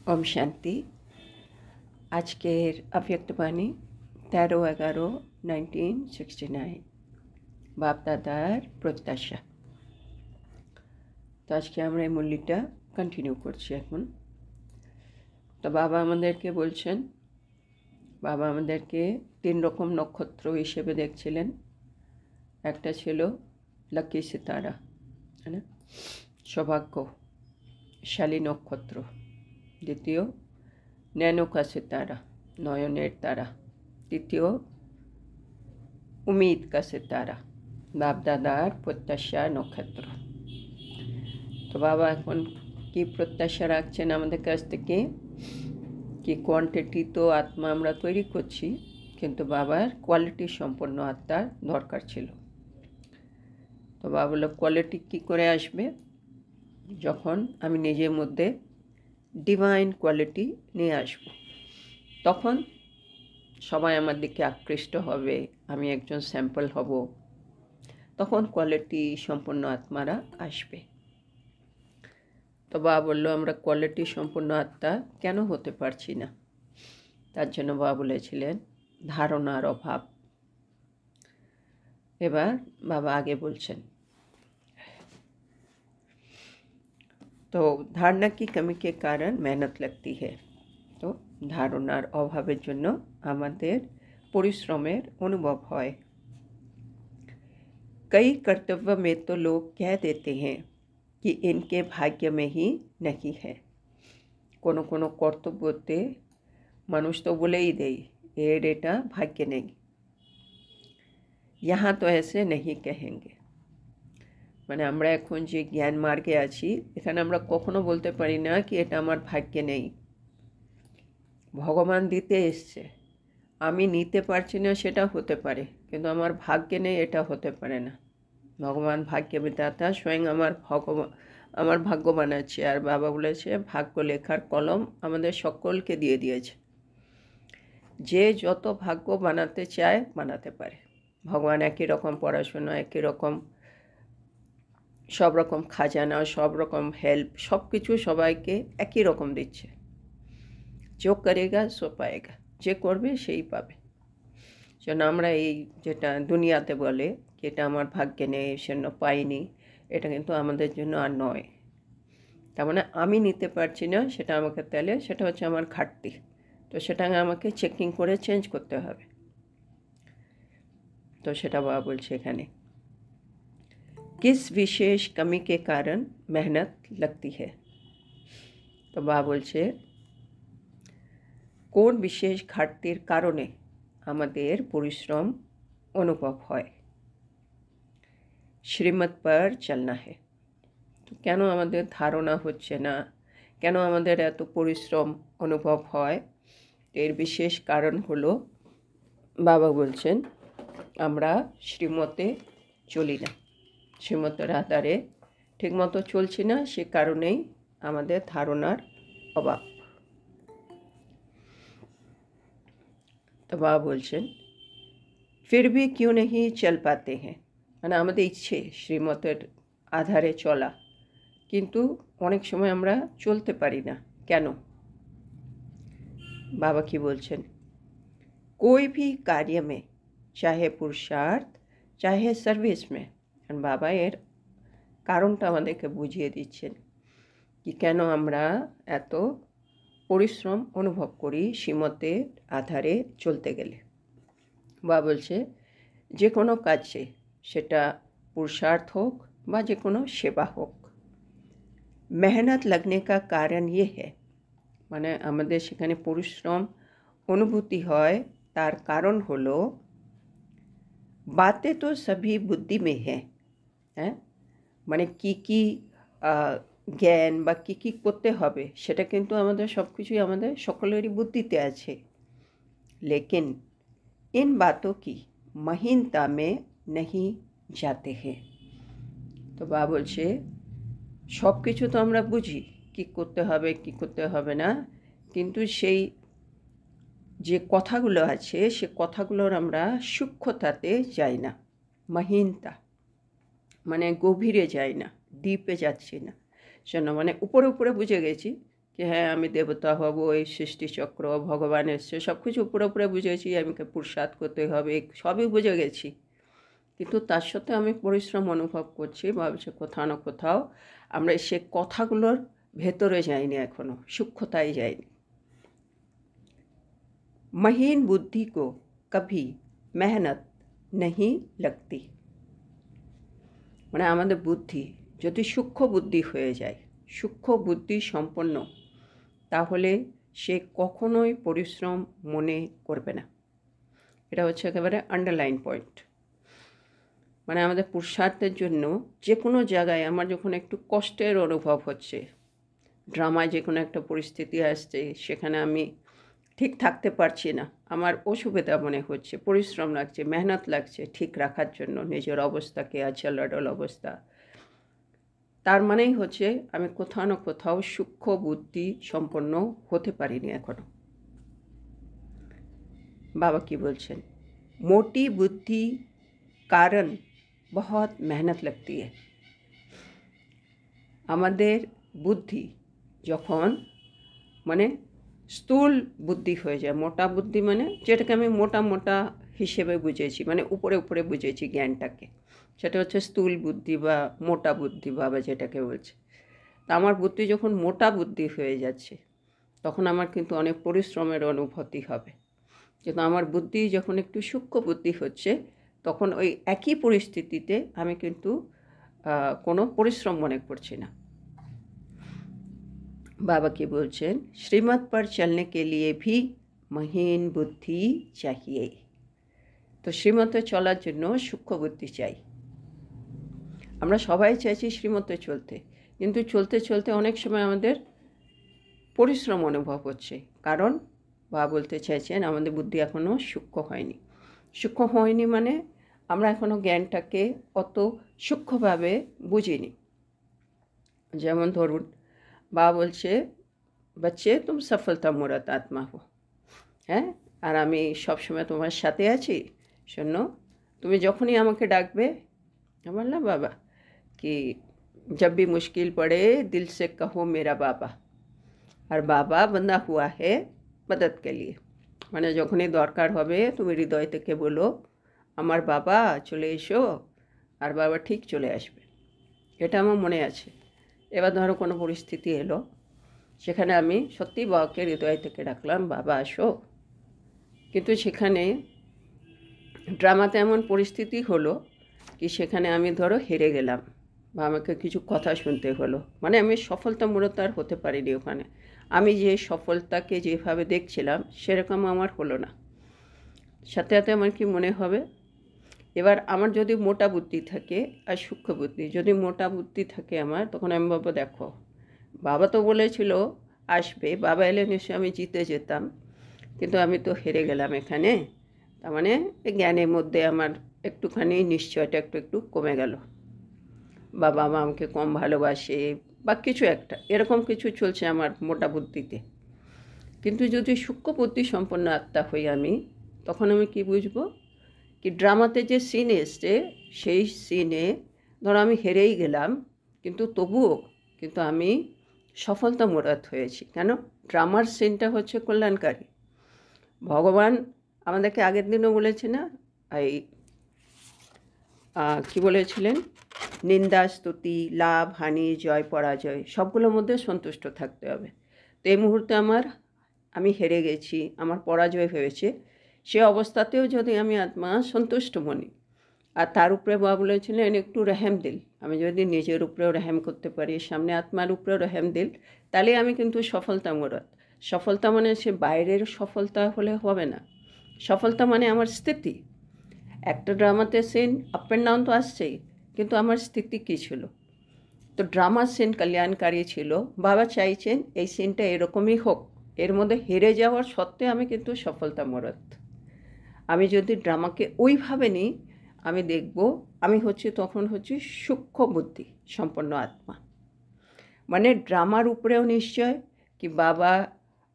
ओम शांति। আজকের অব্যক্তবাণী 13/11/1969 বাপ-দাদার প্রত্যাশা। তো আজকে আমরা এই মুরলিটা কন্টিনিউ করছি এখন। তো বাবা আমাদেরকে বলছেন, বাবা আমাদেরকে 3 রকম নক্ষত্র হিসেবে দেখছিলেন। একটা ছিল লাকি সিতারা, না সৌভাগ্যশালী নক্ষত্র। দ্বিতীয় नैनोका सितारा, नयनेर तारा। तृतीय उम्मीद का सितारा, बाप दादार प्रत्याशा नक्षत्र। तो बाबा এখন কি প্রত্যাশা রাখছেন আমাদের কাছ থেকে? কি কোয়ান্টিটি তো আত্মা আমরা তৈরি করছি, কিন্তু বাবার কোয়ালিটি সম্পন্ন আত্মার দরকার ছিল। তো বাবা বলল, কোয়ালিটি কী করে আসবে? যখন আমি নিজের মধ্যে ডিভাইন কোয়ালিটি নিয়ে আসব, তখন সবাই আমার দিকে আকৃষ্ট হবে, আমি একজন স্যাম্পল হব, তখন কোয়ালিটি সম্পন্ন আত্মারা আসবে। তো বাবা বললো, আমরা কোয়ালিটি সম্পন্ন আত্মা কেন হতে পারছি না? তার জন্য বাবা বলেছিলেন ধারণার অভাব। এবার বাবা আগে বলছেন, तो धारणा की कमी के कारण मेहनत लगती है। तो धारणार अभावेर जन्य आमादेर परिश्रमेर अनुभव है। कई कर्तव्य में तो लोग कह देते हैं कि इनके भाग्य में ही नहीं है। कोनो कोनो कर्तव्यते मानुष तो बोले ही देई एर एटा भाग्य नहीं, यहाँ तो ऐसे नहीं कहेंगे। মানে আমরা এখন যে জ্ঞান মার্গে আছি, এখানে আমরা কখনো বলতে পারি না কি এটা আমার ভাগ্যে নেই। ভগবান দিতে এসছে, আমি নিতে পারছি না সেটা হতে পারে, কিন্তু আমার ভাগ্যে নেই এটা হতে পারে না। ভগবান ভাগ্য বিধাতা স্বয়ং আমার ভাগ্য বানাচ্ছে। আর বাবা বলেছে ভাগ্য লেখার কলম আমাদের সকলকে দিয়ে দিয়েছে। যে যত ভাগ্য বানাতে চায় বানাতে পারে। ভগবান একই রকম পড়াশোনা, একই রকম সব রকম খাজানা, সব রকম হেল্প, সব কিছু সবাইকে একই রকম দিচ্ছে। যে করেগা সো পায়েগা, যে করবে সেই পাবে। যেন আমরা এই যেটা দুনিয়াতে বলে কি এটা আমার ভাগ্যে নেই, সেজন্য পাইনি, এটা কিন্তু আমাদের জন্য আর নয়। তার মানে আমি নিতে পারছি না, সেটা আমাকে তাহলে সেটা হচ্ছে আমার ঘাটতি। তো সেটা আমাকে চেকিং করে চেঞ্জ করতে হবে। তো সেটা বাবা বলছে এখানে, किस विशेष कमी के कारण मेहनत लगती है। तो बाबा बोलছে কোন বিশেষ ঘাটতির কারণে আমাদের পরিশ্রম অনুভব হয়। শ্রীমত पर चलना है। তো কেন আমাদের ধারণা হচ্ছে না, কেন আমাদের এত পরিশ্রম অনুভব হয়? এর বিশেষ কারণ হলো বাবা বলছেন আমরা শ্রীমতে চলি না, শ্রীমতের আধারে ঠিকমতো চলছি না, সে কারণেই আমাদের ধারণার অভাব। তো বাবা বলছেন फिर भी क्यों नहीं चल पाते हैं। মানে আমাদের ইচ্ছে শ্রীমতের আধারে চলা, কিন্তু অনেক সময় আমরা চলতে পারি না কেন? বাবা কি বলছেন, कोई भी कार्य में चाहे पुरुषार्थ चाहे सर्विस में। বাবা এর কারণটা আমাদেরকে বুঝিয়ে দিচ্ছেন কি কেন আমরা এত পরিশ্রম অনুভব করি শ্রীমতের আধারে চলতে গেলে। বাবা বলছে যে কোনো কাজে, সেটা পুরুষার্থ হোক বা যে কোনো সেবা হোক, মেহনত लगने का कारण ये है। মানে আমাদের সেখানে পরিশ্রম অনুভূতি হয়, তার কারণ হলো बातें तो सभी बुद्धि में है। হ্যাঁ, মানে কি কি জ্ঞান বা কী কী করতে হবে সেটা কিন্তু আমাদের সব কিছুই আমাদের সকলেরই বুদ্ধিতে আছে। लेकिन इन बातों की महीनता में नहीं जाते हैं। তো বাবা বলছে সব কিছু তো আমরা বুঝি কি করতে হবে কি করতে হবে না, কিন্তু সেই যে কথাগুলো আছে সে কথাগুলোর আমরা সূক্ষ্মতাতে যাই না। মহিনতা মানে গভীরে যাই না, ডিপে যাচ্ছি না। শোনো, মানে উপরে উপরে বুঝে গেছি কি হ্যাঁ আমি দেবতা হব, এই সৃষ্টিচক্র ভগবান এসছে, সব কিছু উপরে উপরে বুঝেছি, আমাকে পুরুষার্থ করতে হবে, সবই বুঝে গেছি। কিন্তু তার সাথে আমি পরিশ্রম অনুভব করছি, ভাবছি কোথাও না কোথাও আমরা সে কথাগুলোর ভেতরে যাইনি, এখনো সূক্ষ্মতায় যাইনি। महीन बुद्धि को कभी मेहनत नहीं लगती। মানে আমাদের বুদ্ধি যদি সূক্ষ্ম বুদ্ধি হয়ে যায়, সূক্ষ্ম বুদ্ধি সম্পন্ন, তাহলে সে কখনোই পরিশ্রম মনে করবে না। এটা হচ্ছে একেবারে আন্ডারলাইন পয়েন্ট। মানে আমাদের পুরুষার্থের জন্য যে কোনো জায়গায় আমার যখন একটু কষ্টের অনুভব হচ্ছে, ড্রামায় যে কোনো একটা পরিস্থিতি আসছে, সেখানে আমি ঠিক থাকতে পারছি না, আমার অসুবিধা মনে হচ্ছে, পরিশ্রম লাগছে, মেহনত লাগছে ঠিক রাখার জন্য নিজের অবস্থাকে, আচল অবস্থা, তার মানেই হচ্ছে আমি কোথাও না কোথাও সূক্ষ্ম বুদ্ধি সম্পন্ন হতে পারিনি এখনো। বাবা কি বলছেন, মোটি বুদ্ধি কারণ বহুত মেহনত লাগতি है। আমাদের বুদ্ধি যখন মানে স্থূল বুদ্ধি হয়ে যায়, মোটা বুদ্ধি মানে যেটাকে আমি মোটা মোটা হিসেবে বুঝেছি, মানে উপরে উপরে বুঝেছি জ্ঞানটাকে, সেটা হচ্ছে স্থূল বুদ্ধি বা মোটা বুদ্ধি বাবা যেটাকে বলছে। তা আমার বুদ্ধি যখন মোটা বুদ্ধি হয়ে যাচ্ছে, তখন আমার কিন্তু অনেক পরিশ্রমের অনুভূতি হবে। কিন্তু আমার বুদ্ধি যখন একটু সূক্ষ্ম বুদ্ধি হচ্ছে, তখন ওই একই পরিস্থিতিতে আমি কিন্তু কোনো পরিশ্রম মনে করছি না। बाबा की बोलছেন श्रीमत पर चलने के लिए भी महीन बुद्धि चाहिए। তো শ্রীমতে চলার জন্য সূক্ষ্ম বুদ্ধি চাই। আমরা সবাই চাইছি শ্রীমতে চলতে, কিন্তু চলতে চলতে অনেক সময় আমাদের পরিশ্রম অনুভব হচ্ছে, কারণ বাবা বলতে চাইছেন আমাদের বুদ্ধি এখনও সূক্ষ্ম হয়নি। সূক্ষ্ম হয়নি মানে আমরা এখনও জ্ঞানটাকে অত সূক্ষ্মভাবে বুঝিনি। যেমন ধরুন বাবা বলছে বাচ্চে তুমি সফলতা মূরত আত্মা হো, হ্যাঁ, আর আমি সবসময় তোমার সাথে আছি, শোনো তুমি যখনই আমাকে ডাকবে, বললাম বাবা कि जब भी मुश्किल पड़े दिल से कहो मेरा बाबा, আর বাবা বন্ধা হুয়া হে মদদ কে লিয়ে, মানে যখনই দরকার হবে তুমি হৃদয় থেকে বলো আমার বাবা চলে এসো, আর বাবা ঠিক চলে আসবে। এটা আমার মনে আছে। এবার ধরো কোনো পরিস্থিতি এলো, সেখানে আমি সত্যি বাবাকে হৃদয় থেকে ডাকলাম বাবা আসো, কিন্তু সেখানে ড্রামাতে এমন পরিস্থিতি হলো কি সেখানে আমি ধরো হেরে গেলাম বা আমাকে কিছু কথা শুনতে হলো, মানে আমি সফলতা মূলত আর হতে পারিনি ওখানে। আমি যে সফলতাকে যেভাবে দেখছিলাম সেরকম আমার হলো না। সাথে সাথে আমার কি মনে হবে, এবার আমার যদি মোটা বুদ্ধি থাকে আর সূক্ষ্ম বুদ্ধি, যদি মোটা বুদ্ধি থাকে আমার, তখন আমি বাবা দেখো বাবা তো বলেছিল আসবে, বাবা এলে নিশ্চয়ই আমি জিতে যেতাম, কিন্তু আমি তো হেরে গেলাম এখানে, তার মানে জ্ঞানের মধ্যে আমার একটুখানি নিশ্চয়টা একটু একটু কমে গেল, বাবা মা আমাকে কম ভালোবাসে বা কিছু একটা এরকম কিছু চলছে আমার মোটা বুদ্ধিতে। কিন্তু যদি সূক্ষ্ম বুদ্ধি সম্পন্ন আত্মা হই আমি, তখন আমি কি বুঝবো কি ড্রামাতে যে সিন এসছে সেই সিনে ধরো আমি হেরেই গেলাম, কিন্তু তবুও কিন্তু আমি সফলতা মোরাত হয়েছি। কেন? ড্রামার সিনটা হচ্ছে কল্যাণকারী। ভগবান আমাদেরকে আগের দিনও বলেছে না, এই কী বলেছিলেন, নিন্দা স্তুতি লাভ হানি জয় পরাজয় সবগুলোর মধ্যে সন্তুষ্ট থাকতে হবে। তো এই মুহূর্তে আমি হেরে গেছি, আমার পরাজয় হয়েছে, সে অবস্থাতেও যদি আমি আত্মা সন্তুষ্ট মনি, আর তার উপরে বাবা বলেছিলেন একটু রেহেম দিল, আমি যদি নিজের উপরেও রেহেম করতে পারি, সামনে আত্মার উপরেও রেহেম দিল, তাহলে আমি কিন্তু সফলতা মূরত। সফলতা মানে সে বাইরের সফলতা হলে হবে না, সফলতা মানে আমার স্থিতি। একটা ড্রামাতে সিন আপ অ্যান্ড ডাউন তো আসছেই, কিন্তু আমার স্থিতি কী ছিল? তো ড্রামার সিন কল্যাণকারী ছিল, বাবা চাইছেন এই সিনটা এরকমই হোক, এর মধ্যে হেরে যাওয়ার সত্ত্বেও আমি কিন্তু সফলতা মূরত। আমি যদি ড্রামাকে ওইভাবে নিই, আমি দেখব আমি তখন হচ্ছে সূক্ষ্ম বুদ্ধি সম্পন্ন আত্মা। মানে ড্রামার উপরেও নিশ্চয় কি বাবা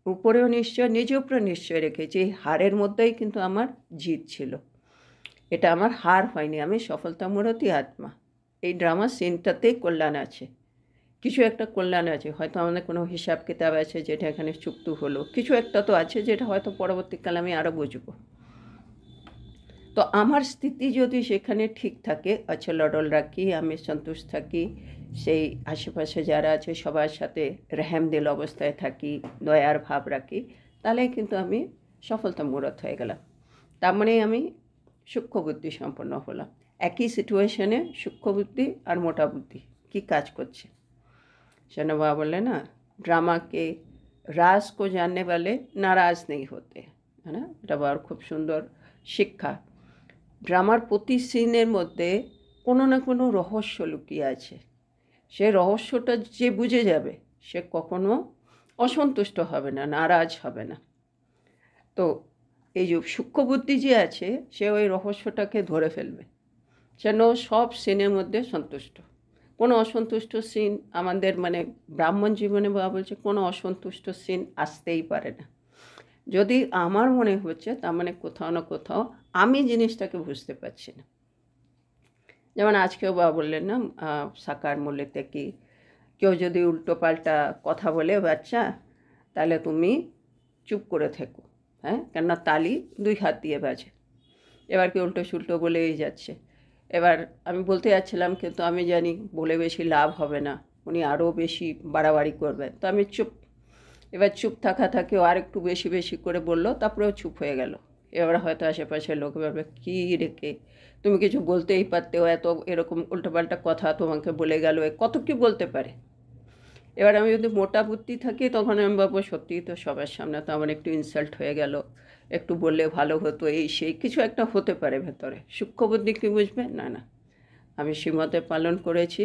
উপরেও নিশ্চয়, নিজের উপরে নিশ্চয় রেখেছি, হারের মধ্যেই কিন্তু আমার জিত ছিল, এটা আমার হার হয়নি, আমি সফলতা মূরতই আত্মা। এই ড্রামা সিনটাতেই কল্যাণ আছে, কিছু একটা কল্যাণ আছে, হয়তো আমাদের কোনো হিসাব কিতাব আছে যেটা এখানে চুক্ত হলো, কিছু একটা তো আছে যেটা হয়তো পরবর্তীকালে আমি আরও বুঝবো। তো আমার স্থিতি যদি সেখানে ঠিক থাকে, অচল অডল রাখি, আমি সন্তুষ্ট থাকি, সেই আশেপাশে যারা আছে সবার সাথে রেহেম দিল অবস্থায় থাকি, দয়ার ভাব রাখি, তাহলে কিন্তু আমি সফলতা মূরত হয়ে গেলাম। তার মানে আমি সূক্ষ্ম বুদ্ধি সম্পন্ন হলাম। একই সিচুয়েশনে সূক্ষ্ম বুদ্ধি আর মোটা বুদ্ধি কি কাজ করছে। शनो बाबा बोले ना, ड्रामा के राज को जानने वाले नाराज नहीं होते, है ना। এটা আবার খুব সুন্দর শিক্ষা। ড্রামার প্রতি সিনের মধ্যে কোনো না কোনো রহস্য লুকিয়ে আছে। সে রহস্যটা যে বুঝে যাবে সে কখনো অসন্তুষ্ট হবে না, নারাজ হবে না। তো এই যে সূক্ষ্মবুদ্ধি যে আছে সে ওই রহস্যটাকে ধরে ফেলবে, যেন সব সিনের মধ্যে সন্তুষ্ট। কোনো অসন্তুষ্ট সিন আমাদের মানে ব্রাহ্মণ জীবনে বাবা বলছে কোনো অসন্তুষ্ট সিন আসতেই পারে না। যদি আমার মনে হচ্ছে তার মানে কোথাও না কোথাও আমি জিনিসটাকে বুঝতে পারছি না। যেমন আজকেও বাবা বললেন না সাকার মূল্যতে কি কেউ যদি উল্টো পাল্টা কথা বলে বাচ্চা, তাহলে তুমি চুপ করে থেকো, হ্যাঁ, কেননা তালি দুই হাত দিয়ে বাজে। এবার কি উল্টো সুল্টো বলেই যাচ্ছে। এবার আমি বলতে যাচ্ছিলাম কিন্তু আমি জানি বলে বেশি লাভ হবে না, উনি আরও বেশি বাড়াবাড়ি করবেন, তো আমি চুপ। এবার চুপ থাকা থাকে ও আর একটু বেশি বেশি করে বললো, তারপরেও চুপ হয়ে গেল। এবার হয়তো আশেপাশের লোক ভাবে কী রেখে তুমি কিছু বলতেই পারতে, ও এত এরকম উল্টোপাল্টা কথা তোমাকে বলে গেল, কত কি বলতে পারে। এবার আমি যদি মোটা বুদ্ধি থাকি তখন আমি ভাববো সত্যিই তো সবার সামনে তো আমার একটু ইনসাল্ট হয়ে গেল, একটু বললে ভালো হতো, এই সেই কিছু একটা হতে পারে ভেতরে। সূক্ষ্ম বুদ্ধি কী বুঝবে, না না আমি শ্রীমতে পালন করেছি,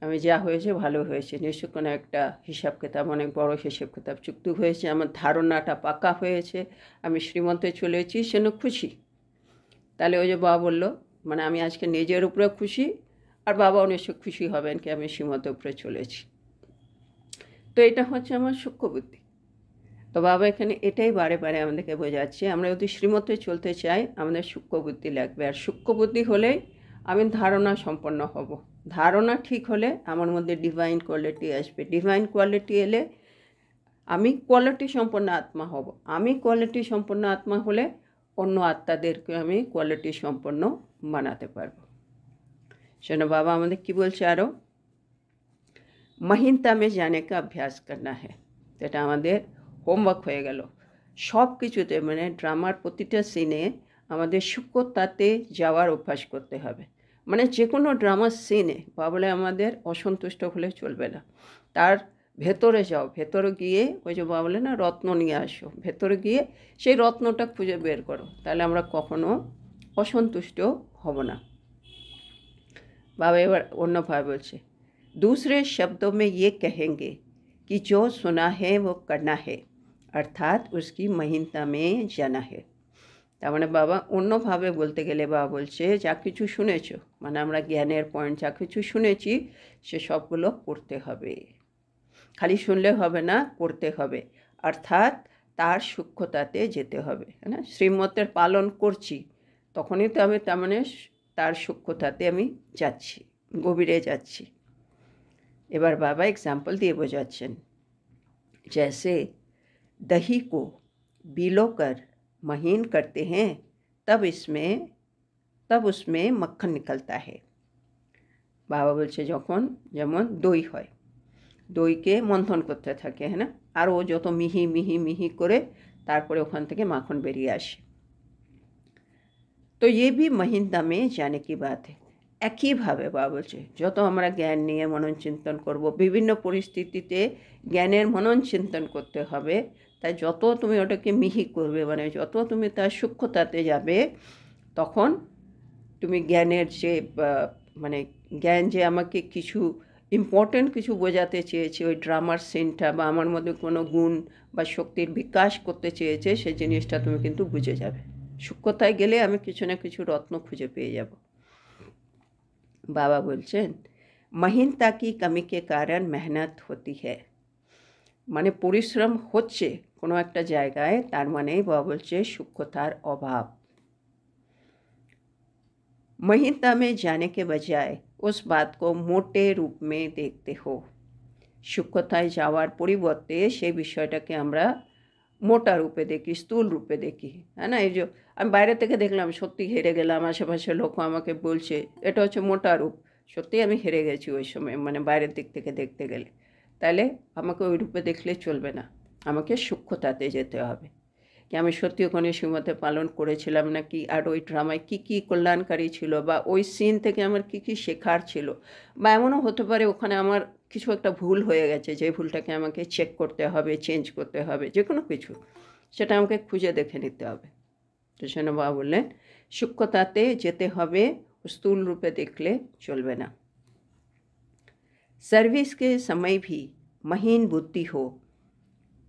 আমি যা হয়েছে ভালো হয়েছে, নিশ্চয় কোনো একটা হিসাব কিতাব, অনেক বড় হিসাব কিতাব চুক্তি হয়েছে, আমার ধারণাটা পাকা হয়েছে, আমি শ্রীমতে চলেছি, সেন খুশি। তাহলে ওই যে বাবা বললো, মানে আমি আজকে নিজের উপরে খুশি, আর বাবাও নিশ্চয় খুশি হবেন কি আমি শ্রীমতের উপরে চলেছি। তো এটা হচ্ছে আমার সূক্ষ্ম বুদ্ধি। তো বাবা এখানে এটাই বারে বারে আমাদেরকে বোঝাচ্ছে, আমরা যদি শ্রীমতে চলতে চাই আমাদের সূক্ষ্ম বুদ্ধি লাগবে। আর সূক্ষ্ম বুদ্ধি হলেই আমি ধারণা সম্পন্ন হব। ধারণা ঠিক হলে আমার মধ্যে ডিভাইন কোয়ালিটি আসবে। ডিভাইন কোয়ালিটি এলে আমি কোয়ালিটি সম্পন্ন আত্মা হব। আমি কোয়ালিটি সম্পন্ন আত্মা হলে অন্য আত্মাদেরকে আমি কোয়ালিটি সম্পন্ন বানাতে পারবো। শোনো বাবা আমাদের কি বলছে আরও, মহিনতা में जाने का अभ्यास करना है। এটা আমাদের হোমওয়ার্ক হয়ে গেল। সব কিছুতে মানে ড্রামার প্রতিটা সিনে আমাদের সূক্ষ্মতাতে যাওয়ার অভ্যাস করতে হবে। মানে যে কোনো ড্রামার সিনে বা বলে আমাদের অসন্তুষ্ট হলে চলবে না, তার ভেতরে যাও, ভেতরে গিয়ে ওই যে বাবা বলে না রত্ন নিয়ে আসো, ভেতরে গিয়ে সেই রত্নটা খুঁজে বের করো, তাহলে আমরা কখনো অসন্তুষ্ট হব না। বাবা এবার অন্যভাবে বলছে, दूसरे शब्दों में ये कहेंगे कि जो सुना है वो करना है, अर्थात उसकी महीनता में जाना है। তার মানে বাবা অন্যভাবে বলতে গেলে বাবা বলছে যা কিছু শুনেছো, মানে আমরা জ্ঞানের পয়েন্ট যা কিছু শুনেছি সে সবগুলো করতে হবে। খালি শুনলে হবে না, করতে হবে, অর্থাৎ তার সূক্ষ্মতাতে যেতে হবে, হ্যাঁ না। শ্রীমতের পালন করছি তখনই তো আমি তার মানে তার সূক্ষ্মতাতে আমি যাচ্ছি, গভীরে যাচ্ছি। এবার বাবা एग्जाम्पल दिए বোঝাচ্ছেন, जैसे दही को भिगोकर महीन करते हैं तब उसमें मक्खन निकलता है। বাবা বলছে যখন যেমন দই হয়, দইকে মন্থন করতে থাকে, হ্যাঁ না, আর ও যত মিহি মিহি মিহি করে তারপরে ওখান থেকে মাখন বেরিয়ে আসে। তো ये भी মহিনতা में जाने की बात है। একইভাবে বাবা বলছে যত আমরা জ্ঞান নিয়ে মনন চিন্তন করব, বিভিন্ন পরিস্থিতিতে জ্ঞানের মনন চিন্তন করতে হবে, তাই যত তুমি ওটাকে মিহি করবে মানে যত তুমি তার সূক্ষ্মতাতে যাবে, তখন তুমি জ্ঞানের যে মানে জ্ঞান যে আমাকে কিছু ইম্পর্টেন্ট কিছু বোঝাতে চেয়েছে, ওই ড্রামার সিনটা বা আমার মধ্যে কোনো গুণ বা শক্তির বিকাশ করতে চেয়েছে, সেই জিনিসটা তুমি কিন্তু বুঝে যাবে। সূক্ষ্মতায় গেলে আমি কিছু না কিছু রত্ন খুঁজে পেয়ে যাব। बाबा बोलছেন মহিনতা কি কমি के कारण मेहनत होती है, মানে পরিশ্রম হচ্ছে কোনো একটা জায়গায়, তার মানে বাবা বলছে সূক্ষ্মতার অভাব। মহিনতা में जाने के बजाय उस बात को मोटे रूप में देखते हो, সূক্ষ্মতায় যাওয়ার পরিবর্তে সেই বিষয়টাকে আমরা মোটা রূপে দেখি, স্থূল রূপে দেখি, হ্যাঁ না? এই যে আমি বাইরে থেকে দেখলাম সত্যি হেরে গেলাম, আশেপাশের লোক আমাকে বলছে, এটা হচ্ছে মোটা রূপ। সত্যিই আমি হেরে গেছি ওই সময়, মানে বাইরের দিক থেকে দেখতে গেলে। তাহলে আমাকে ওই রূপে দেখলে চলবে না, আমাকে সূক্ষ্মতাতে যেতে হবে। কি আমি সত্যি ওখানে সীমাতে পালন করেছিলাম নাকি, আর ওই ড্রামায় কী কী কল্যাণকারী ছিল, বা ওই সিন থেকে আমার কী কী শেখার ছিল, বা এমনও হতে পারে ওখানে আমার কিছু একটা ভুল হয়ে গেছে, যে ভুলটাকে আমাকে চেক করতে হবে, চেঞ্জ করতে হবে, যে কোনো কিছু সেটা আমাকে খুঁজে দেখে নিতে হবে। তো সেন বাবা বললেন সূক্ষ্মতাতে যেতে হবে, স্থূল রূপে দেখলে চলবে না। সার্ভিস কে সময় ভি মহীন বুদ্ধি হো।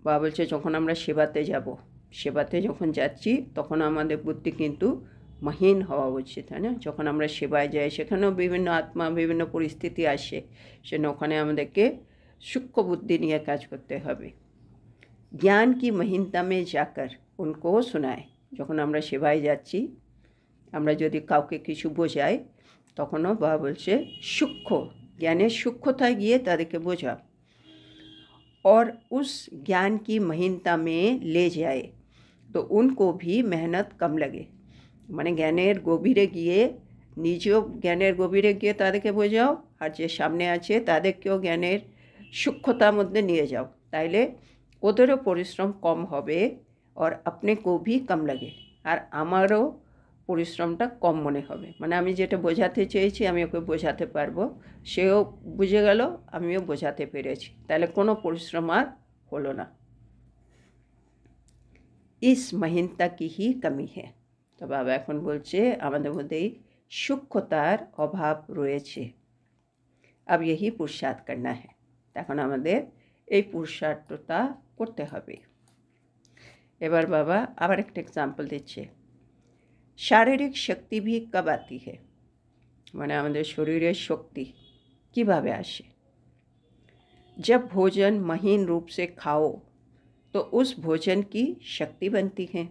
বাবা বলছে যখন আমরা সেবাতে যাব, সেবাতে যখন যাচ্ছি তখন আমাদের বুদ্ধি কিন্তু মহীন হওয়া উচিত, তাই না? যখন আমরা সেবায় যাই সেখানেও বিভিন্ন আত্মা, বিভিন্ন পরিস্থিতি আসে, সেখানে ওখানে আমাদেরকে সূক্ষ্ম বুদ্ধি নিয়ে কাজ করতে হবে। জ্ঞান কি মহিনতা মে যাকর উনকো শোনায়। যখন আমরা সেবায় যাচ্ছি, আমরা যদি কাউকে কিছু বোঝাই, তখনও বাবা বলছে সূক্ষ্ম জ্ঞানের সূক্ষ্মতায় গিয়ে তাদেরকে বোঝাও। और उस ज्ञान की महीनता में ले जाए तो उनको भी मेहनत कम लगे। মানে জ্ঞানের গভীরে গিয়ে, নিজেও জ্ঞানের গভীরে গিয়ে তাদেরকে বোঝাও, আর যে সামনে আছে তাদেরকেও জ্ঞানের সূক্ষ্মতার মধ্যে নিয়ে যাও, তাইলে ওদেরও পরিশ্রম কম হবে, আর আপনি কো ভি কম লাগে, আর আমারও পরিশ্রমটা কম মনে হবে। মানে আমি যেটা বোঝাতে চেয়েছি আমি ওকে বোঝাতে পারবো, সেও বুঝে গেল, আমিও বোঝাতে পেরেছি, তাহলে কোনো পরিশ্রম আর হলো না। ইস মহিনতা কি হি কমি হে। তো বাবা এখন বলছে আমাদের মধ্যে সূক্ষ্মতার অভাব রয়েছে। আব यही पुरुषार्थ करना है। এখন আমাদের এই পুরুষার্থটা করতে হবে। এবার বাবা আবার একটা এক্সাম্পল দিচ্ছে। শারীরিক শক্তি भी कब आती है। মানে আমাদের শরীরের শক্তি কিভাবে আসে। जब भोजन महीन रूप से खाओ तो उस भोजन की शक्ति बनती है।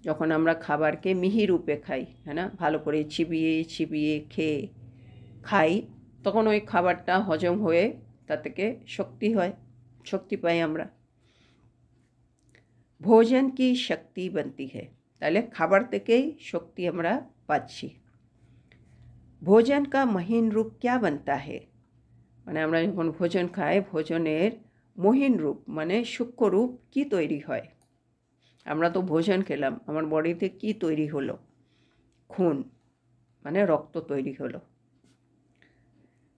যখন আমরা খাবারকে মিহি রূপে খাই, হ্যাঁ না, ভালো করে চিবিয়ে চিবিয়ে খেয়ে খাই, তখন ওই খাবারটা হজম হয়ে তা থেকে শক্তি হয়, শক্তি পাই আমরা। ভোজন কি শক্তি बनती है। তাহলে খাবার থেকেই শক্তি আমরা পাচ্ছি। ভোজন কা মহিন রূপ क्या बनता है। মানে আমরা যখন ভোজন খাই, ভোজনের মহিন রূপ মানে সূক্ষ্ম রূপ কি তৈরি হয়। আমরা তো ভোজন খেলাম, আমার বডিতে কি তৈরি হলো, खून মানে রক্ত তৈরি হলো।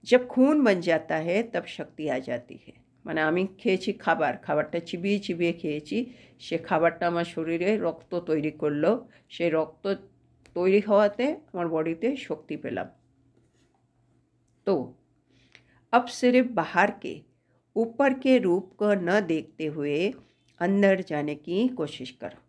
जब खून बन जाता है तब शक्ति आ जाती है। মানে আমি খেয়েছি খাবার, খাবারটা চিবিয়ে চিবিয়ে খেয়েছি, সে খাবারটা আমার শরীরে রক্ত তৈরি করলো, সেই রক্ত তৈরি হওয়াতে আমার বডিতে শক্তি পেলাম। तो अब सिर्फ बाहर के ऊपर के रूप को न देखते हुए अंदर जाने की कोशिश करो।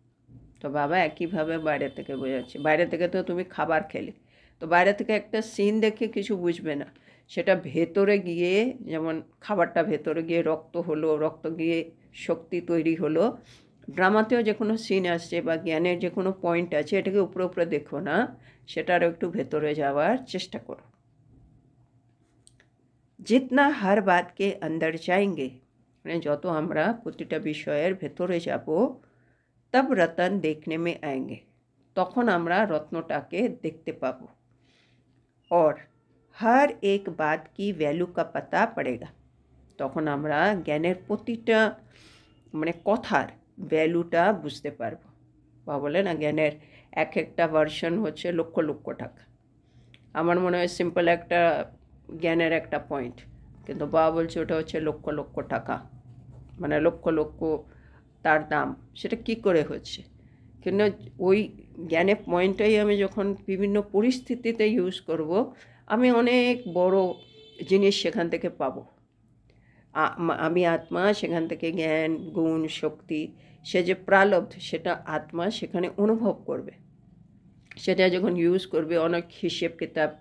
তো বাবা একইভাবে বাইরে থেকে বোঝাচ্ছে, বাইরে থেকে তো তুমি খাবার খেলে, তো বাইরে থেকে একটা সিন দেখে কিছু বুঝবে না, সেটা ভেতরে গিয়ে, যেমন খাবারটা ভেতরে গিয়ে রক্ত হলো, রক্ত গিয়ে শক্তি তৈরি হলো, ড্রামাতেও যে কোনো সিন আসছে বা জ্ঞানের যে কোনো পয়েন্ট আছে, এটাকে উপরে উপরে দেখো না, সেটার একটু ভেতরে যাওয়ার চেষ্টা করো। जितना हर बात के अंदर जाएंगे, মানে যত আমরা প্রতিটা বিষয়ের ভেতরে যাব, तब रतन देखने में आएंगे, তখন আমরা রত্নটাকে দেখতে পাবো। और हर एक बात की वैल्यू का पता पड़ेगा, তখন আমরা জ্ঞানের প্রতিটা মানে কথার ভ্যালুটা বুঝতে পারবো। বা বলে না জ্ঞানের এক একটা ভার্সন হচ্ছে লক্ষ লক্ষ টাকা। আমার মনে হয় সিম্পল একটা জ্ঞানের একটা পয়েন্ট, কিন্তু বাবা বলছে ওটা হচ্ছে লক্ষ লক্ষ টাকা, মানে লক্ষ লক্ষ তার দাম। সেটা কি করে হচ্ছে, কিন্তু ওই জ্ঞানের পয়েন্টটাই আমি যখন বিভিন্ন পরিস্থিতিতে ইউজ করব, আমি অনেক বড় জিনিস সেখান থেকে পাবো। আমি আত্মা, সেখান থেকে জ্ঞান, গুণ, শক্তি, সে যে প্রালব্ধ সেটা আত্মা সেখানে অনুভব করবে, সেটা যখন ইউজ করবে অনেক হিসেব কিতাব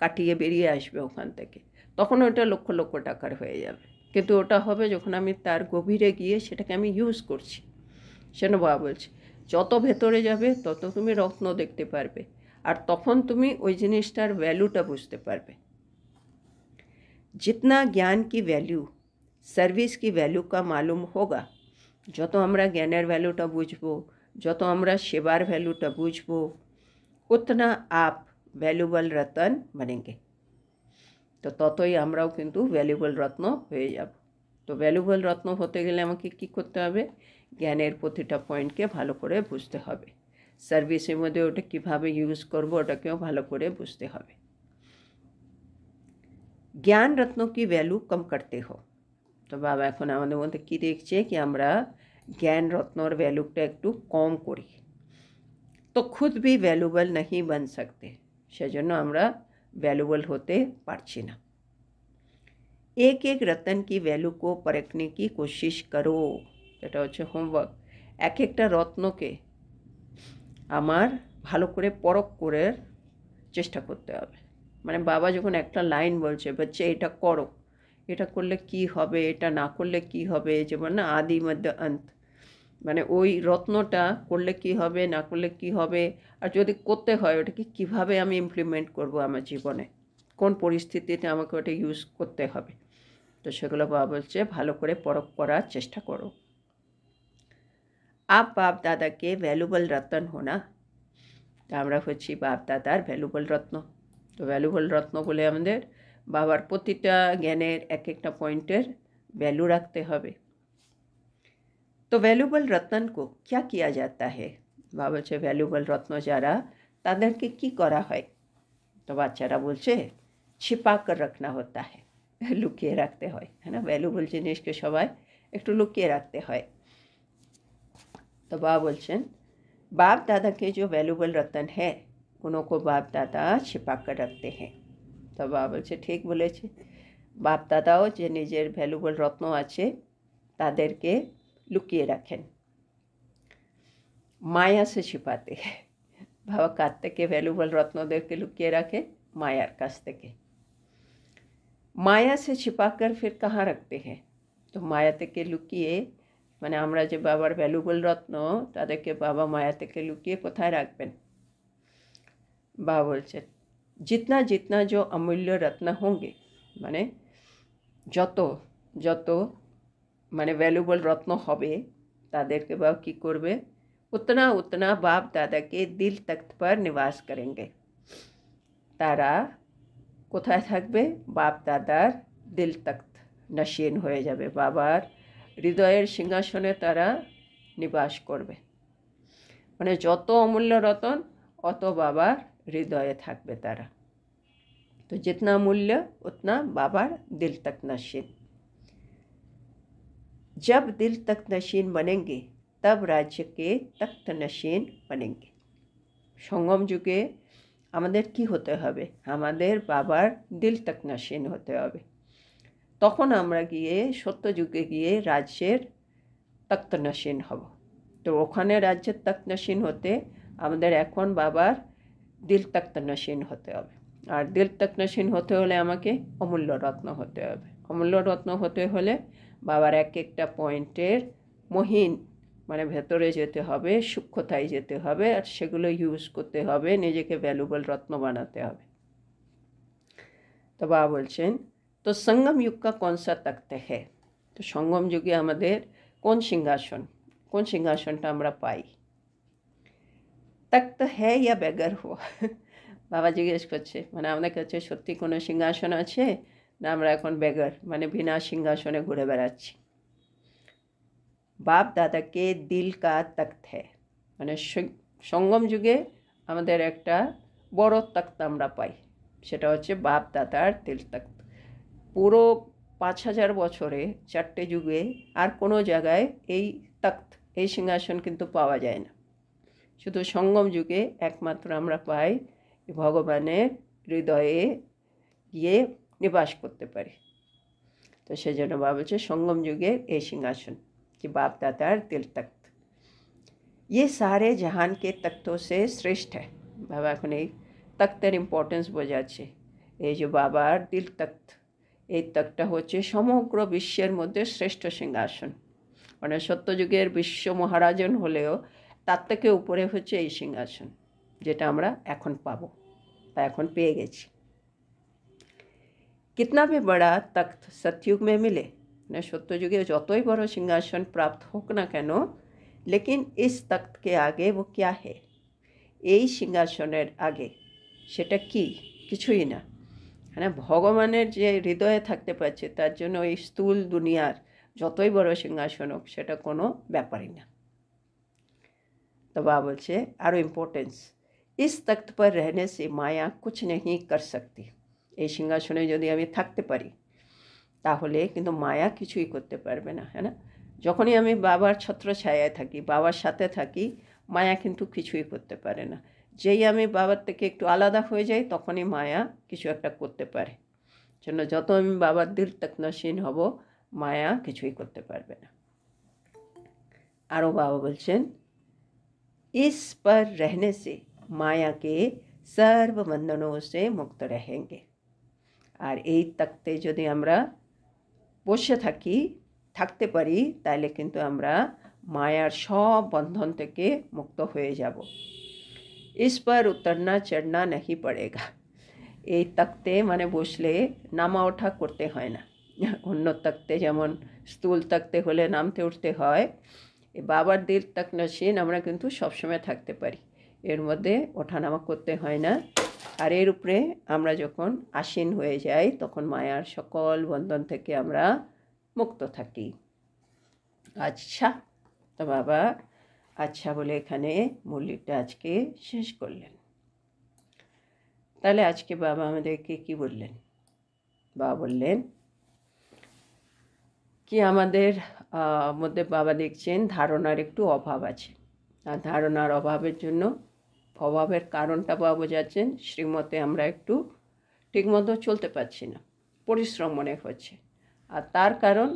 কাটিয়ে বেরিয়ে আসবে ওখান থেকে, তখন ওটা লক্ষ লক্ষ টাকার হয়ে যাবে। কিন্তু ওটা হবে যখন আমি তার গভীরে গিয়ে সেটাকে আমি ইউজ করছি। সেন বাবা বলছে যত ভেতরে যাবে তত তুমি রত্ন দেখতে পারবে, আর তখন তুমি ওই জিনিসটার ভ্যালুটা বুঝতে পারবে। जितना ज्ञान की वैल्यू সার্ভিস কি ভ্যালুটা মালুম হোগা, যত আমরা জ্ঞানের ভ্যালুটা বুঝবো, যত আমরা সেবার ভ্যালুটা বুঝবো, উতনা আপ ভ্যালুবল রতন বনেঙ্গে। তো ততই আমরাও কিন্তু ভ্যালুবল রত্ন হয়ে যাব। তো ভ্যালুবল রত্ন হতে গেলে আমাকে কী করতে হবে? জ্ঞানের প্রতিটা পয়েন্টকে ভালো করে বুঝতে হবে। সার্ভিসের মধ্যে ওটা কীভাবে ইউজ করবো ওটাকেও ভালো করে বুঝতে হবে। জ্ঞান রত্ন কি ভ্যালু কম করতে হো। তো বাবা এখন আমাদের মধ্যে কী দেখছে কি আমরা জ্ঞান রত্নর ভ্যালুটা একটু কম করি, তো খুদ भी वैल्यूबल नहीं बन सकते, সেজন্য আমরা वैल्यूबल होते পারছি না। एक एक रतन की वैल्यू को परखने की कोशिश करो, এটা হচ্ছে হোমওয়ার্ক। এক একটা রত্নকে আমার ভালো করে পরখ করে চেষ্টা করতে হবে। মানে বাবা যখন একটা লাইন বলছে বাচ্চা এটা করো, এটা করলে কি হবে, এটা না করলে কি হবে, যেমন না আদি মধ্য অন্ত, মানে ওই রত্নটা করলে কি হবে, না করলে কি হবে, আর যদি করতে হয় ওটাকে কীভাবে আমি ইমপ্লিমেন্ট করব আমার জীবনে, কোন পরিস্থিতিতে আমাকে ওটা ইউজ করতে হবে। তো সেগুলো বাবা বলছে ভালো করে পরখ করার চেষ্টা করো। আপ বাপ দাদাকে ভ্যালুবল রতন হোনা, তা আমরা হচ্ছি বাপ দাদার ভ্যালুবল রত্ন। তো ভ্যালুবল রত্ন বলে আমাদের বাবার প্রতিটা জ্ঞানের এক একটা পয়েন্টের ভ্যালু রাখতে হবে। তো ভ্যালুবল রতন কো ক্যা কিয়া যাতা হে, বাবা বলছে ভ্যালুবল রত্ন যারা তাদেরকে কি করা হয়। তো বাচ্চারা বলছে ছিপা কর রাখনা হতা হে, লুকিয়ে রাখতে হয়, হ্যাঁ না, ভ্যালুবল জিনিসকে সবাই একটু লুকিয়ে রাখতে হয়। तो बाबा बोलছেন बाप दादा के जो वैल्यूबल रतन है उनको बाप दादा छिपा कर रखते हैं। तो बाबा বলছে ঠিক বলেছে, বাপ দাদাও যে নিজের ভ্যালুবল রত্ন আছে তাদেরকে লুকিয়ে রাখেন। মায়া সে ছিপাতে, বাবা কাছ থেকে ভ্যালুবল রত্নদেরকে লুকিয়ে রাখে, মায়ার কাছ থেকে। মায়া সে ছিপাकर फिर कहाँ रखते हैं, তো মায়া থেকে লুকিয়ে মানে আমরা যে বাবার ভ্যালুবল রত্ন তাদেরকে বাবা মায়া থেকে লুকিয়ে কোথায় রাখবেন। বাবা বলছেন जितना जितना जो अमूल्य रत्न होंगे, মানে যত যত মানে ভ্যালুবল রত্ন হবে তাদেরকে বাবা কী করবে, उतना उतना बाप दादा के दिल तख्त पर निवास करेंगे, তারা কোথায় থাকবে, বাপ দাদার দিল তখ্ত নশীন হয়ে যাবে, বাবার হৃদয়ের সিংহাসনে তারা নিবাস করবে। মানে যত অমূল্য রতন অত বাবার হৃদয়ে থাকবে তারা। তো जितना मूल्य उतना बाबार दिल तक नशीन। जब दिल तक नशीन बनेंगे तब राज्य के तख्त नशीन बनेंगे। সঙ্গম যুগে আমাদের কি হতে হবে, আমাদের বাবার দিল তক নশীন হতে হবে, তখন আমরা গিয়ে সত্য যুগে গিয়ে রাজ্যের তখ্ত নশীন হব। তো ওখানে রাজ্যের তখ্ত নশীন হতে আমাদের এখন বাবার দিল তখ্ত নশীন হতে হবে। আর দিল তখ্ত নশীন হতে হলে আমাকে অমূল্য রত্ন হতে হবে। অমূল্য রত্ন হতে হলে বাবার এক একটা পয়েন্টের মহিন মানে ভেতরে যেতে হবে, সূক্ষ্মতায় যেতে হবে, আর সেগুলো ইউজ করতে হবে, নিজেকে ভ্যালুবল রত্ন বানাতে হবে। তো বাবা বলছেন তো সঙ্গম যুগ কা কौन सा तख्त है, তো সঙ্গম যুগে আমাদের কোন সিংহাসন, কোন সিংহাসনটা আমরা পাই। তখ্ত হ্যাঁ ইয়া বেগর হো, বাবা জিজ্ঞেস করছে মানে আমাদের কাছে সত্যি কোনো সিংহাসন আছে না আমরা এখন বেগর মানে বিনা সিংহাসনে ঘুরে বেড়াচ্ছি। বাপ দাদাকে দিল কা তখ্ত হ্যাঁ, মানে সঙ্গম যুগে আমাদের একটা বড় তখ্ত আমরা পাই, সেটা হচ্ছে বাপ দাদার দিল তখ্ত। পুরো 5000 বছরে 4টে যুগে আর কোনো জায়গায় এই তখ্ত এই সিংহাসন কিন্তু পাওয়া যায় না, শুধু সঙ্গম যুগে একমাত্র আমরা পাই ভগবানের হৃদয়ে গিয়ে নিবাস করতে পারি। তো সেজন্য বাবা বলছে সঙ্গম যুগের এই সিংহাসন कि बाप दादार दिल तख्त ये सारे जहान के तख्तों से श्रेष्ठ है। बाबा এখন এই তখ্তের ইম্পর্টেন্স বোঝাচ্ছে, এই যে বাবার দিল তখ্ত, এই তখ্তটা হচ্ছে সমগ্র বিশ্বের মধ্যে শ্রেষ্ঠ সিংহাসন। মানে সত্যযুগের বিশ্ব মহারাজন হলেও তার থেকে উপরে হচ্ছে এই সিংহাসন, যেটা আমরা এখন পাবো বা এখন পেয়ে গেছি। कितना भी बड़ा तख्त सतयुग में मिले মানে সত্যযুগে যতই বড় সিংহাসন প্রাপ্ত হোক না কেন, লেকিন ইস তখ্ত কে আগে वो क्या है, এই সিংহাসনের আগে সেটা কি? কিছুই না। হ্যাঁ, ভগবানের যে হৃদয়ে থাকতে পারছে তার জন্য ওই স্থূল দুনিয়ার যতই বড় সিংহাসন হোক সেটা কোনো ব্যাপারই না। তো বাবা বলছে আরও ইম্পর্টেন্স, ইস তখ্ত পর রহনে সে মায়া কুছ নেই কর সকতি। এই সিংহাসনে যদি আমি থাকতে পারি তাহলে কিন্তু মায়া কিছুই করতে পারবে না, হ্যাঁ না? যখনই আমি বাবার ছত্রছায়ায় থাকি, বাবার সাথে থাকি, মায়া কিন্তু কিছুই করতে পারে না। যেই আমি বাবার থেকে একটু আলাদা হয়ে যাই তখনই মায়া কিছু একটা করতে পারে। জন্য যত আমি বাবার দিল তক নসীন হব, মায়া কিছুই করতে পারবে না। আরও বাবা বলছেন, ইস পর রহনে সে মায়া কে সর্ব বন্ধনों से মুক্ত रहेंगे। আর এই তক্তে যদি আমরা বসে থাকতে পারি তাহলে কিন্তু আমরা মায়ার সব বন্ধন থেকে মুক্ত হয়ে যাব। इस पर उतरना चढ़ना नहीं पड़ेगा। এই তক্তে মানে বসলে নামা ওঠা করতে হয় না। অন্য তক্তে যেমন স্থূল তক্তে হলে নামতে উঠতে হয়, এই বাবার দিল তক নসীন আমরা কিন্তু সবসময় থাকতে পারি, এর মধ্যে ওঠানামা করতে হয় না। আর এর উপরে আমরা যখন আসীন হয়ে যাই তখন মায়ার সকল বন্ধন থেকে আমরা মুক্ত থাকি। আচ্ছা, তো বাবা আচ্ছা বলে এখানে মুরলিটা আজকে শেষ করলেন। তাহলে আজকে বাবা আমাদেরকে কি বললেন? বাবা বললেন কি আমাদের মধ্যে বাবা দেখছেন ধারণার একটু অভাব আছে, আর ধারণার অভাবের জন্য অভাবের কারণটা বাবা বোঝাচ্ছেন শ্রীমতে আমরা একটু ঠিকমতো চলতে পারছি না, পরিশ্রম মনে হচ্ছে। আর তার কারণ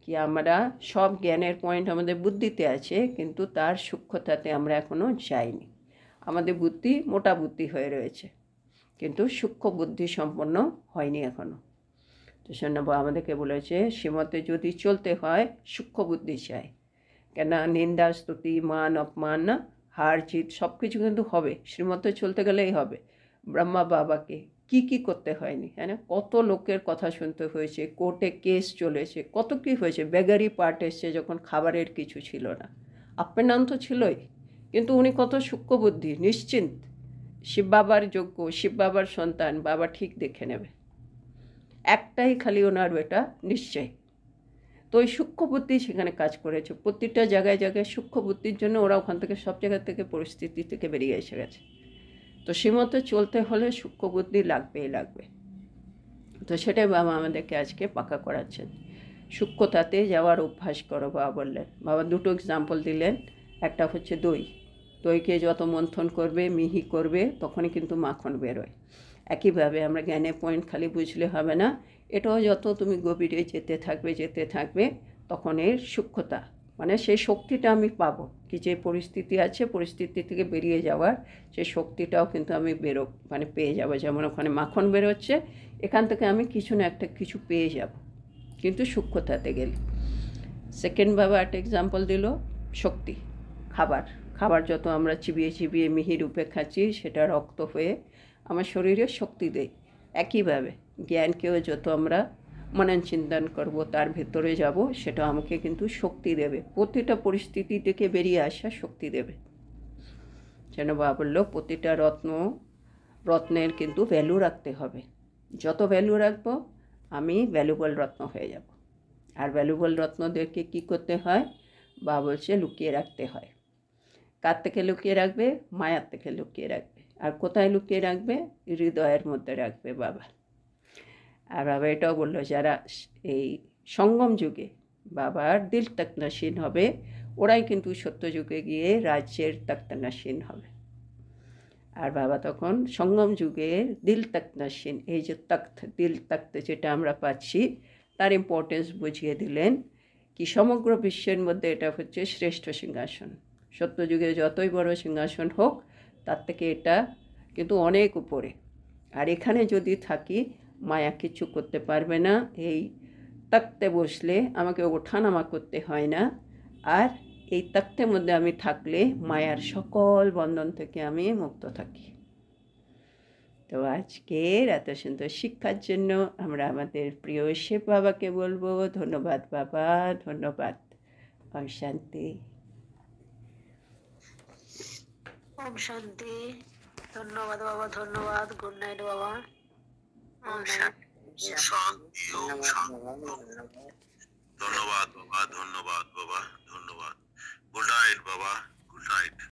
কি আমরা সব জ্ঞানের পয়েন্ট আমাদের বুদ্ধিতে আছে, কিন্তু তার সূক্ষ্মতাতে আমরা এখনও যাইনি। আমাদের বুদ্ধি মোটা বুদ্ধি হয়ে রয়েছে, কিন্তু সূক্ষ্ম বুদ্ধি সম্পন্ন হয়নি এখনও। তো সন্ন্যাবা আমাদেরকে বলেছে শ্রীমতে যদি চলতে হয় সূক্ষ্ম বুদ্ধি চাই, কেন নিন্দা স্তুতি মান অপমান না হার জিত সব কিছু কিন্তু হবে, শ্রীমতে চলতে গেলেই হবে। ব্রহ্মা বাবাকে কি করতে হয়নি, হ্যাঁ না? কত লোকের কথা শুনতে হয়েছে, কোর্টে কেস চলেছে, কত কী হয়েছে। বেগারি পার্ট এসছে যখন খাবারের কিছু ছিল না, আপ্যায়ন তো ছিলই, কিন্তু উনি কত সূক্ষ্ম বুদ্ধি, নিশ্চিন্ত, শিব বাবার যোগ্য, শিব বাবার সন্তান, বাবা ঠিক দেখে নেবে, একটাই খালি ওনার বেটা নিশ্চয়। তো ওই সূক্ষ্ম বুদ্ধি সেখানে কাজ করেছে, প্রতিটা জায়গায় জায়গায় সূক্ষ্ম বুদ্ধির জন্য ওরা ওখান থেকে সব জায়গা থেকে পরিস্থিতি থেকে বেরিয়ে এসে গেছে। তো শ্রীমতে চলতে হলে সূক্ষ্ম বুদ্ধি লাগবেই লাগবে। তো সেটাই বাবা আমাদেরকে আজকে পাকা করাচ্ছেন, সূক্ষ্মতাতে যাওয়ার অভ্যাস করো। বাবা বললেন, বাবা দুটো এক্সাম্পল দিলেন। একটা হচ্ছে দইকে যত মন্থন করবে, মিহি করবে, তখনই কিন্তু মাখন বেরোয়। একইভাবে আমরা জ্ঞানের পয়েন্ট খালি বুঝলে হবে না, এটাও যত তুমি গভীরে যেতে থাকবে তখন এর সূক্ষ্মতা মানে সেই শক্তিটা আমি পাবো, কি যে পরিস্থিতি আছে পরিস্থিতি থেকে বেরিয়ে যাওয়ার সেই শক্তিটাও কিন্তু আমি পেয়ে যাবো। যেমন ওখানে মাখন বেরোচ্ছে, এখান থেকে আমি কিছু না একটা কিছু পেয়ে যাব, কিন্তু সূক্ষ্মতাতে গেলে। সেকেন্ড বাবা একটা এক্সাম্পল দিল শক্তি, খাবার যত আমরা চিবিয়ে মিহি রূপে খাচ্ছি সেটা রক্ত হয়ে আমার শরীরে শক্তি দেয়। একইভাবে জ্ঞানকেও যত আমরা মনন চিন্তন করব, তার ভেতরে যাব, সেটা আমাকে কিন্তু শক্তি দেবে, প্রতিটা পরিস্থিতি থেকে বেরিয়ে আসা শক্তি দেবে। যেন বাবা বললো প্রতিটা রত্নের কিন্তু ভ্যালু রাখতে হবে, যত ভ্যালু রাখবো আমি ভ্যালুবল রত্ন হয়ে যাব। আর ভ্যালুবল রত্নদেরকে কি করতে হয়? বাবা বলছে লুকিয়ে রাখতে হয়। কার থেকে লুকিয়ে রাখবে? মায়ার থেকে লুকিয়ে রাখবে। আর কোথায় লুকিয়ে রাখবে? হৃদয়ের মধ্যে রাখবে বাবা। আর বাবা এটাও বললো যারা এই সঙ্গম যুগে বাবার দিল তক্তনসীন হবে, ওরাই কিন্তু সত্য যুগে গিয়ে রাজ্যের তক্তনসীন হবে। আর বাবা তখন সঙ্গম যুগের দিল তক্তনসীন, এই যে দিল তক্ত যেটা আমরা পাচ্ছি তার ইম্পর্টেন্স বুঝিয়ে দিলেন, কি সমগ্র বিশ্বের মধ্যে এটা হচ্ছে শ্রেষ্ঠ সিংহাসন। সত্যযুগে যতই বড় সিংহাসন হোক তার থেকে এটা কিন্তু অনেক উপরে। আর এখানে যদি থাকি মায়া কিছু করতে পারবে না, এই তক্তে বসলে আমাকে ওঠানামা করতে হয় না। আর এই তক্তের মধ্যে আমি থাকলে মায়ার সকল বন্ধন থেকে আমি মুক্ত থাকি। তো আজকের এত সুন্দর শিক্ষার জন্য আমরা আমাদের প্রিয় শিব বাবাকে বলবো ধন্যবাদ বাবা, ধন্যবাদ। ওম শান্তি। ওম শান্তি। ধন্যবাদ বাবা, ধন্যবাদ। গুড নাইট বাবা। ওম শান্তি, ওম শান্তি, ওম শান্তি। ধন্যবাদ বাবা, ধন্যবাদ।